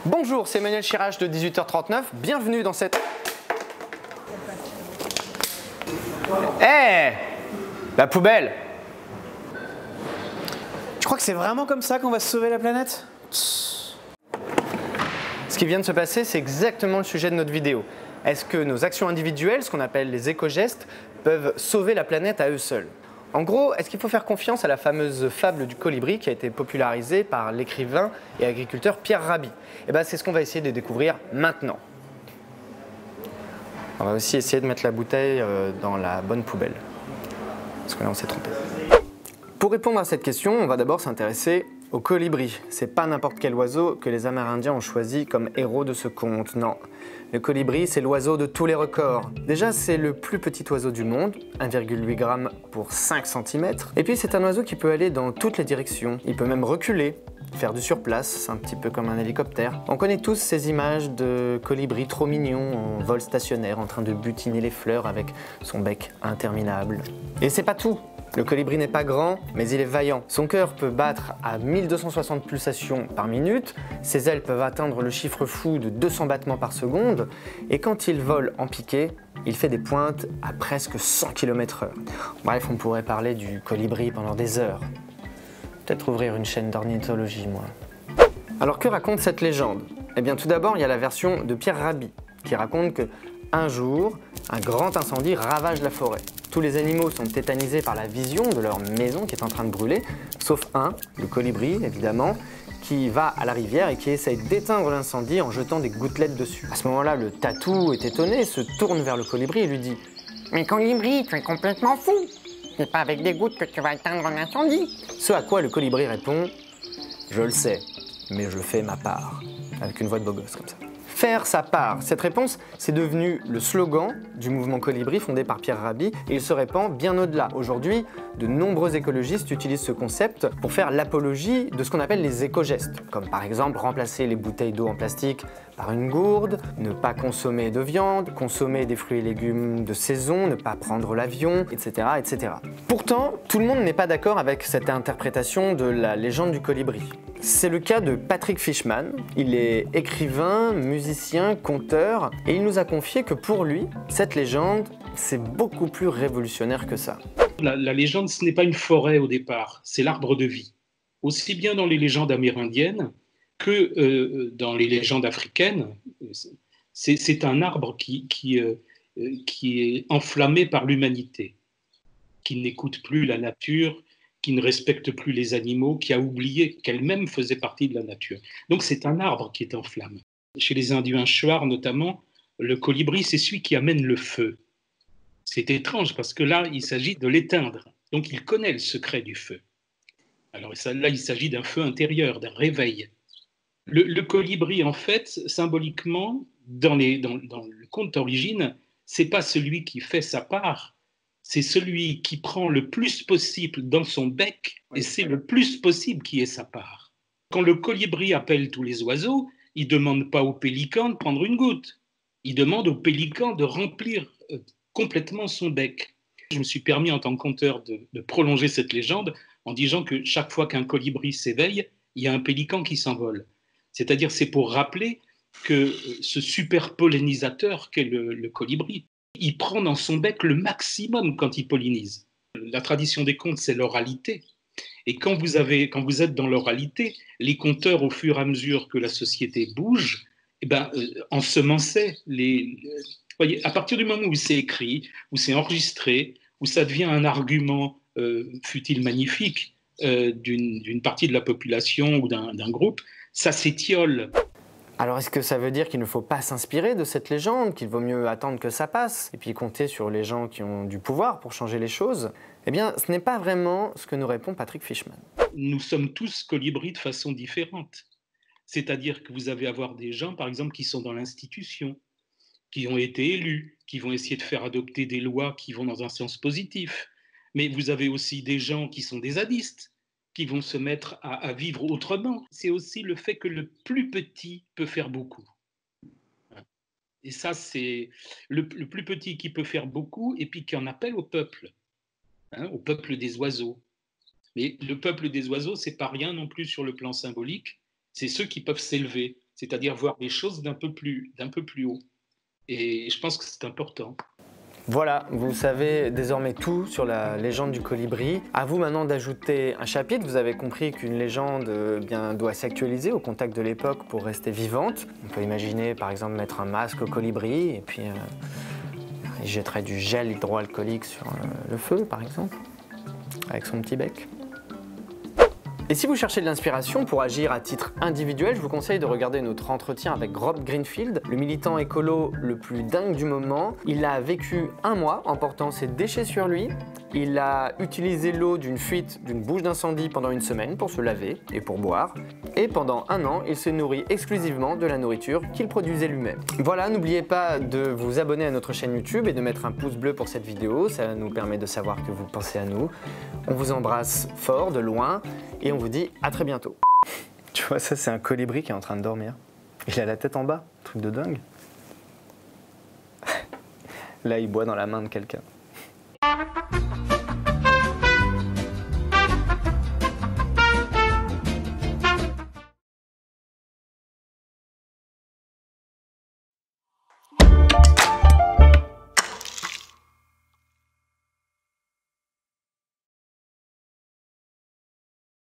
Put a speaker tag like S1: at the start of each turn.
S1: Bonjour, c'est Emmanuel Chirage de 18h39. Bienvenue dans cette... Hé, la poubelle!
S2: Tu crois que c'est vraiment comme ça qu'on va sauver la planète?
S1: Ce qui vient de se passer, c'est exactement le sujet de notre vidéo. Est-ce que nos actions individuelles, ce qu'on appelle les éco-gestes, peuvent sauver la planète à eux seuls? En gros, est-ce qu'il faut faire confiance à la fameuse fable du colibri qui a été popularisée par l'écrivain et agriculteur Pierre Rabhi? Eh bien, c'est ce qu'on va essayer de découvrir maintenant. On va aussi essayer de mettre la bouteille dans la bonne poubelle. Parce que là, on s'est trompé. Pour répondre à cette question, on va d'abord s'intéresser au colibri. C'est pas n'importe quel oiseau que les Amérindiens ont choisi comme héros de ce conte, non. Le colibri, c'est l'oiseau de tous les records. Déjà, c'est le plus petit oiseau du monde, 1,8 g pour 5 cm. Et puis, c'est un oiseau qui peut aller dans toutes les directions. Il peut même reculer, faire du surplace, c'est un petit peu comme un hélicoptère. On connaît tous ces images de colibri trop mignon en vol stationnaire, en train de butiner les fleurs avec son bec interminable. Et c'est pas tout. Le colibri n'est pas grand, mais il est vaillant. Son cœur peut battre à 1260 pulsations par minute, ses ailes peuvent atteindre le chiffre fou de 200 battements par seconde, et quand il vole en piqué, il fait des pointes à presque 100 km/h. Bref, on pourrait parler du colibri pendant des heures. Peut-être ouvrir une chaîne d'ornithologie, moi. Alors que raconte cette légende? Eh bien, tout d'abord, il y a la version de Pierre Rabhi, qui raconte que un jour, un grand incendie ravage la forêt. Tous les animaux sont tétanisés par la vision de leur maison qui est en train de brûler, sauf un, le colibri évidemment, qui va à la rivière et qui essaye d'éteindre l'incendie en jetant des gouttelettes dessus. À ce moment-là, le tatou est étonné, se tourne vers le colibri et lui dit « Mais colibri, tu es complètement fou! C'est pas avec des gouttes que tu vas éteindre un incendie !» Ce à quoi le colibri répond « Je le sais, mais je fais ma part », avec une voix de beau gosse comme ça. Faire sa part. Cette réponse, c'est devenu le slogan du mouvement Colibri fondé par Pierre Rabhi et il se répand bien au-delà. Aujourd'hui, de nombreux écologistes utilisent ce concept pour faire l'apologie de ce qu'on appelle les éco-gestes, comme par exemple remplacer les bouteilles d'eau en plastique par une gourde, ne pas consommer de viande, consommer des fruits et légumes de saison, ne pas prendre l'avion, etc., etc. Pourtant, tout le monde n'est pas d'accord avec cette interprétation de la légende du colibri. C'est le cas de Patrick Fishman. Il est écrivain, musicien, conteur, et il nous a confié que pour lui, cette légende, c'est beaucoup plus révolutionnaire que ça.
S3: La légende, ce n'est pas une forêt au départ, c'est l'arbre de vie. Aussi bien dans les légendes amérindiennes que dans les légendes africaines, c'est un arbre qui est enflammé par l'humanité, qui n'écoute plus la nature, qui ne respecte plus les animaux, qui a oublié qu'elle-même faisait partie de la nature. Donc c'est un arbre qui est en flamme. Chez les Indiens Shuar notamment, le colibri, c'est celui qui amène le feu. C'est étrange parce que là, il s'agit de l'éteindre. Donc il connaît le secret du feu. Alors là, il s'agit d'un feu intérieur, d'un réveil. Le colibri, en fait, symboliquement, dans le conte d'origine, c'est pas celui qui fait sa part, c'est celui qui prend le plus possible dans son bec, et c'est le plus possible qui est sa part. Quand le colibri appelle tous les oiseaux, il ne demande pas au pélican de prendre une goutte, il demande au pélican de remplir complètement son bec. Je me suis permis en tant que conteur de prolonger cette légende en disant que chaque fois qu'un colibri s'éveille, il y a un pélican qui s'envole. C'est-à-dire, c'est pour rappeler que ce super pollinisateur qu'est le colibri, il prend dans son bec le maximum quand il pollinise. La tradition des contes, c'est l'oralité. Et quand vous êtes dans l'oralité, les conteurs, au fur et à mesure que la société bouge, ensemençaient voyez, à partir du moment où c'est écrit, où c'est enregistré, où ça devient un argument, fût-il magnifique, d'une partie de la population ou d'un groupe, ça s'étiole.
S1: Alors est-ce que ça veut dire qu'il ne faut pas s'inspirer de cette légende, qu'il vaut mieux attendre que ça passe, et puis compter sur les gens qui ont du pouvoir pour changer les choses? Eh bien, ce n'est pas vraiment ce que nous répond Patrick Fishman.
S3: Nous sommes tous colibris de façon différente. C'est-à-dire que vous allez avoir des gens, par exemple, qui sont dans l'institution, qui ont été élus, qui vont essayer de faire adopter des lois qui vont dans un sens positif. Mais vous avez aussi des gens qui sont des zadistes, qui vont se mettre à vivre autrement. C'est aussi le fait que le plus petit peut faire beaucoup. Et ça, c'est le plus petit qui peut faire beaucoup et puis qui en appelle au peuple des oiseaux. Mais le peuple des oiseaux, c'est pas rien non plus sur le plan symbolique. C'est ceux qui peuvent s'élever. c'est-à-dire voir les choses d'un peu plus haut. Et je pense que c'est important.
S1: Voilà, vous savez désormais tout sur la légende du colibri. À vous maintenant d'ajouter un chapitre. Vous avez compris qu'une légende doit s'actualiser au contact de l'époque pour rester vivante. On peut imaginer par exemple mettre un masque au colibri et puis il jetterait du gel hydroalcoolique sur le feu par exemple, avec son petit bec. Et si vous cherchez de l'inspiration pour agir à titre individuel, je vous conseille de regarder notre entretien avec Rob Greenfield, le militant écolo le plus dingue du moment. Il a vécu 1 mois en portant ses déchets sur lui. Il a utilisé l'eau d'une fuite d'une bouche d'incendie pendant 1 semaine pour se laver et pour boire. Et pendant 1 an, il s'est nourri exclusivement de la nourriture qu'il produisait lui-même. Voilà, n'oubliez pas de vous abonner à notre chaîne YouTube et de mettre un pouce bleu pour cette vidéo. Ça nous permet de savoir que vous pensez à nous. On vous embrasse fort, de loin, et on vous dit à très bientôt. Tu vois, ça c'est un colibri qui est en train de dormir. Il a la tête en bas, truc de dingue. Là, il boit dans la main de quelqu'un.